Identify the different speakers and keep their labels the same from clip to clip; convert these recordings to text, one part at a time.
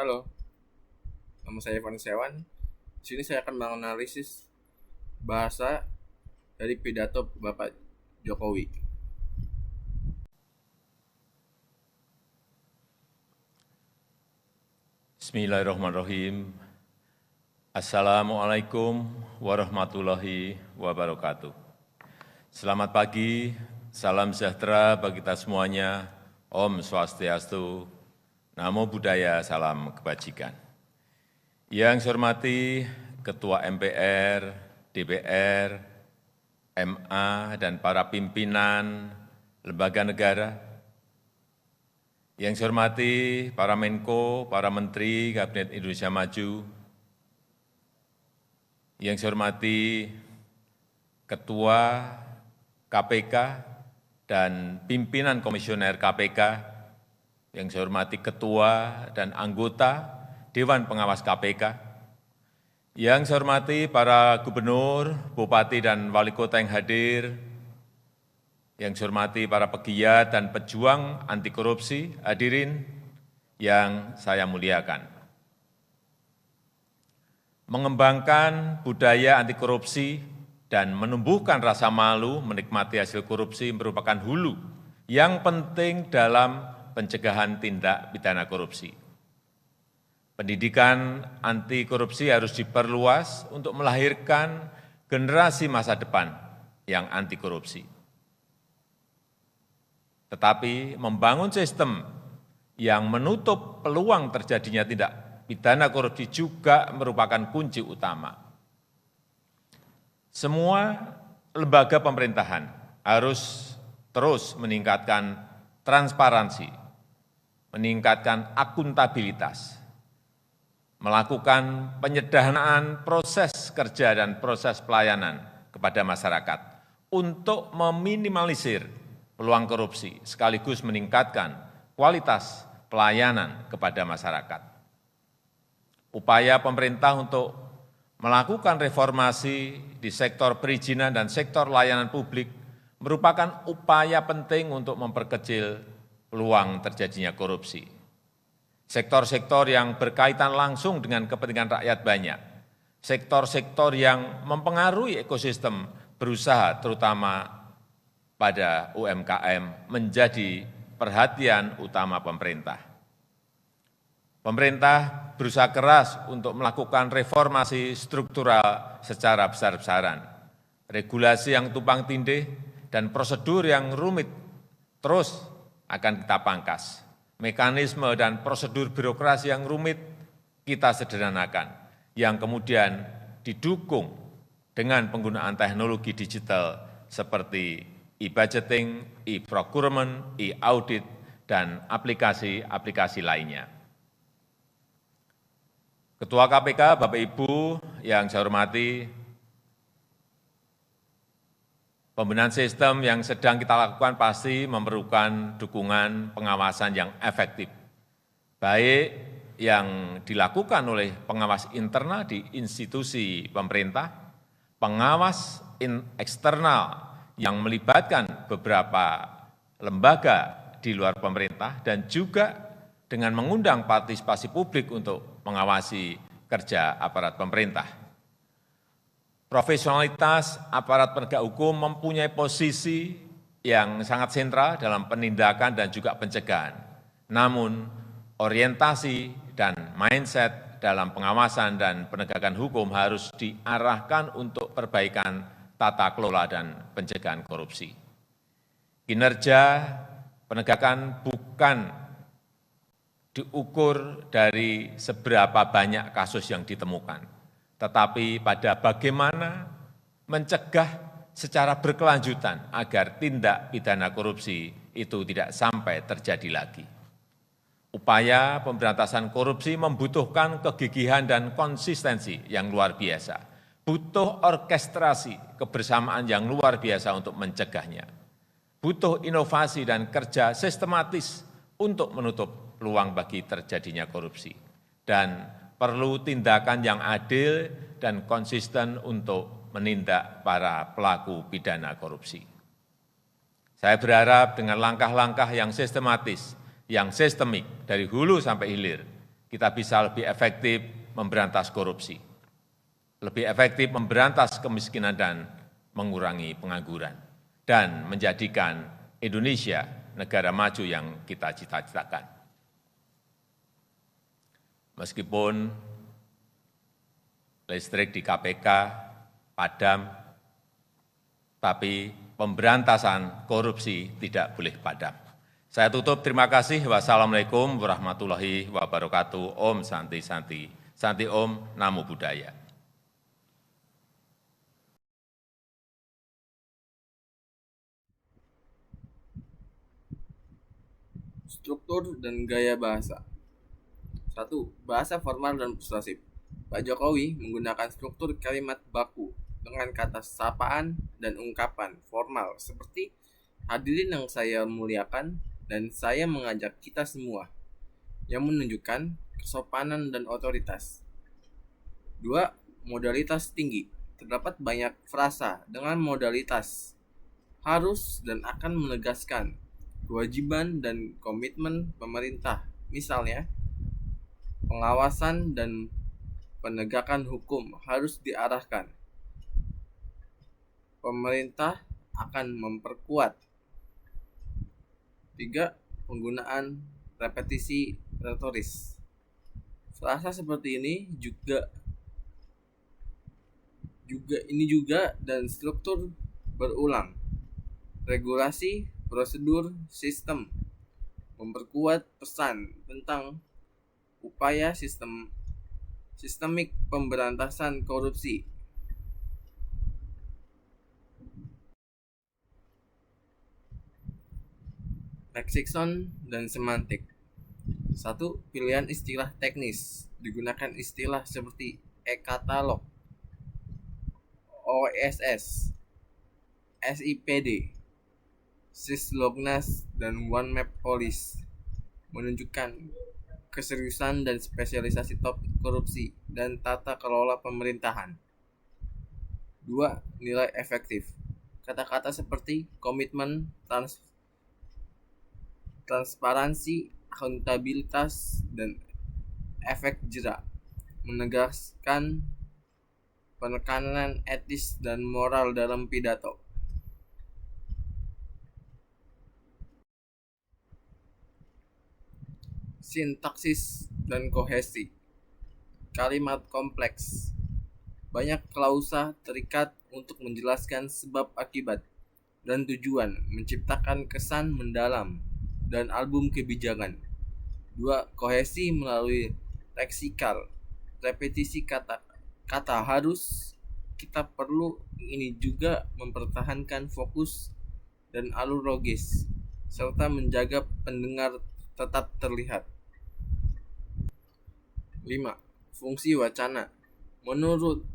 Speaker 1: Halo, nama saya Ivan Sewan. Di sini saya akan menganalisis bahasa dari pidato Bapak Jokowi.
Speaker 2: Bismillahirrahmanirrahim. Assalamualaikum warahmatullahi wabarakatuh. Selamat pagi, salam sejahtera bagi kita semuanya. Om Swastiastu, Namo Buddhaya, salam kebajikan. Yang saya hormati Ketua MPR, DPR, MA, dan para pimpinan lembaga negara, yang saya hormati para Menko, para Menteri Kabinet Indonesia Maju, yang saya hormati Ketua KPK dan pimpinan komisioner KPK, yang saya hormati Ketua dan anggota Dewan Pengawas KPK, yang saya hormati para gubernur, bupati, dan wali kota yang hadir, yang saya hormati para pegiat dan pejuang anti korupsi, hadirin yang saya muliakan. Mengembangkan budaya anti korupsi dan menumbuhkan rasa malu menikmati hasil korupsi merupakan hulu yang penting dalam pencegahan tindak pidana korupsi. Pendidikan anti korupsi harus diperluas untuk melahirkan generasi masa depan yang anti korupsi. Tetapi membangun sistem yang menutup peluang terjadinya tindak pidana korupsi juga merupakan kunci utama. Semua lembaga pemerintahan harus terus meningkatkan transparansi, meningkatkan akuntabilitas, melakukan penyederhanaan proses kerja dan proses pelayanan kepada masyarakat untuk meminimalisir peluang korupsi, sekaligus meningkatkan kualitas pelayanan kepada masyarakat. Upaya pemerintah untuk melakukan reformasi di sektor perizinan dan sektor layanan publik merupakan upaya penting untuk memperkecil peluang terjadinya korupsi. Sektor-sektor yang berkaitan langsung dengan kepentingan rakyat banyak, sektor-sektor yang mempengaruhi ekosistem berusaha terutama pada UMKM menjadi perhatian utama pemerintah. Pemerintah berusaha keras untuk melakukan reformasi struktural secara besar-besaran. Regulasi yang tumpang tindih dan prosedur yang rumit terus akan kita pangkas. Mekanisme dan prosedur birokrasi yang rumit kita sederhanakan, yang kemudian didukung dengan penggunaan teknologi digital seperti e-budgeting, e-procurement, e-audit, dan aplikasi-aplikasi lainnya. Ketua KPK, Bapak Ibu yang saya hormati, pembenahan sistem yang sedang kita lakukan pasti memerlukan dukungan pengawasan yang efektif, baik yang dilakukan oleh pengawas internal di institusi pemerintah, pengawas eksternal yang melibatkan beberapa lembaga di luar pemerintah, dan juga dengan mengundang partisipasi publik untuk mengawasi kerja aparat pemerintah. Profesionalitas aparat penegak hukum mempunyai posisi yang sangat sentral dalam penindakan dan juga pencegahan. Namun, orientasi dan mindset dalam pengawasan dan penegakan hukum harus diarahkan untuk perbaikan tata kelola dan pencegahan korupsi. Kinerja penegakan bukan diukur dari seberapa banyak kasus yang ditemukan, tetapi pada bagaimana mencegah secara berkelanjutan agar tindak pidana korupsi itu tidak sampai terjadi lagi. Upaya pemberantasan korupsi membutuhkan kegigihan dan konsistensi yang luar biasa, butuh orkestrasi kebersamaan yang luar biasa untuk mencegahnya, butuh inovasi dan kerja sistematis untuk menutup peluang bagi terjadinya korupsi, dan perlu tindakan yang adil dan konsisten untuk menindak para pelaku pidana korupsi. Saya berharap dengan langkah-langkah yang sistematis, yang sistemik dari hulu sampai hilir, kita bisa lebih efektif memberantas korupsi, lebih efektif memberantas kemiskinan dan mengurangi pengangguran, dan menjadikan Indonesia negara maju yang kita cita-citakan. Meskipun listrik di KPK padam, tapi pemberantasan korupsi tidak boleh padam. Saya tutup, terima kasih. Wassalamualaikum warahmatullahi wabarakatuh. Om Santi Santi. Santi Om, Namo Buddhaya.
Speaker 1: Struktur dan gaya bahasa. 1. Bahasa formal dan persuasif. Pak Jokowi menggunakan struktur kalimat baku dengan kata sapaan dan ungkapan formal seperti hadirin yang saya muliakan dan saya mengajak kita semua, yang menunjukkan kesopanan dan otoritas. 2. Modalitas tinggi. Terdapat banyak frasa dengan modalitas harus dan akan menegaskan kewajiban dan komitmen pemerintah. Misalnya, pengawasan dan penegakan hukum harus diarahkan. Pemerintah akan memperkuat. 3. Penggunaan repetisi retoris. Frasa seperti ini juga dan struktur berulang. Regulasi, prosedur, sistem. Memperkuat pesan tentang upaya sistemik pemberantasan korupsi. Leksikon dan semantik. 1. Pilihan istilah teknis. Digunakan istilah seperti e-katalog, OSS, SIPD, Sislognas, dan One Map Police. Menunjukkan keseriusan dan spesialisasi topik korupsi dan tata kelola pemerintahan. 2. Nilai efektif. Kata-kata seperti komitmen, transparansi, akuntabilitas, dan efek jera menegaskan penekanan etis dan moral dalam pidato. Sintaksis dan kohesi. Kalimat kompleks. Banyak klausa terikat untuk menjelaskan sebab akibat dan tujuan, menciptakan kesan mendalam dan album kebijakan. 2. Kohesi melalui leksikal. Repetisi kata harus, kita perlu, ini juga mempertahankan fokus dan alur logis serta menjaga pendengar tetap terlihat. 5. Fungsi wacana. Menurut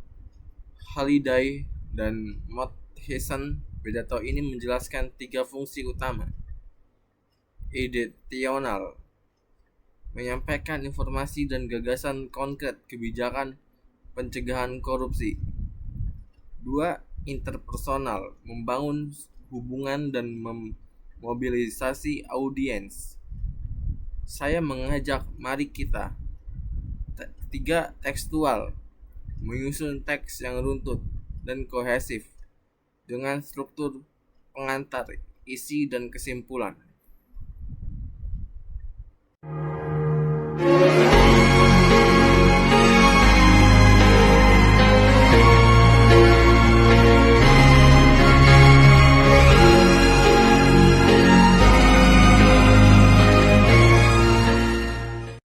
Speaker 1: Halliday dan Matheson, pidato ini menjelaskan 3 fungsi utama. Editorial, menyampaikan informasi dan gagasan konkret kebijakan pencegahan korupsi. 2. Interpersonal, membangun hubungan dan memobilisasi audiens. Saya mengajak, mari kita. 3. Tekstual, menyusun teks yang runtut dan kohesif dengan struktur pengantar, isi, dan kesimpulan.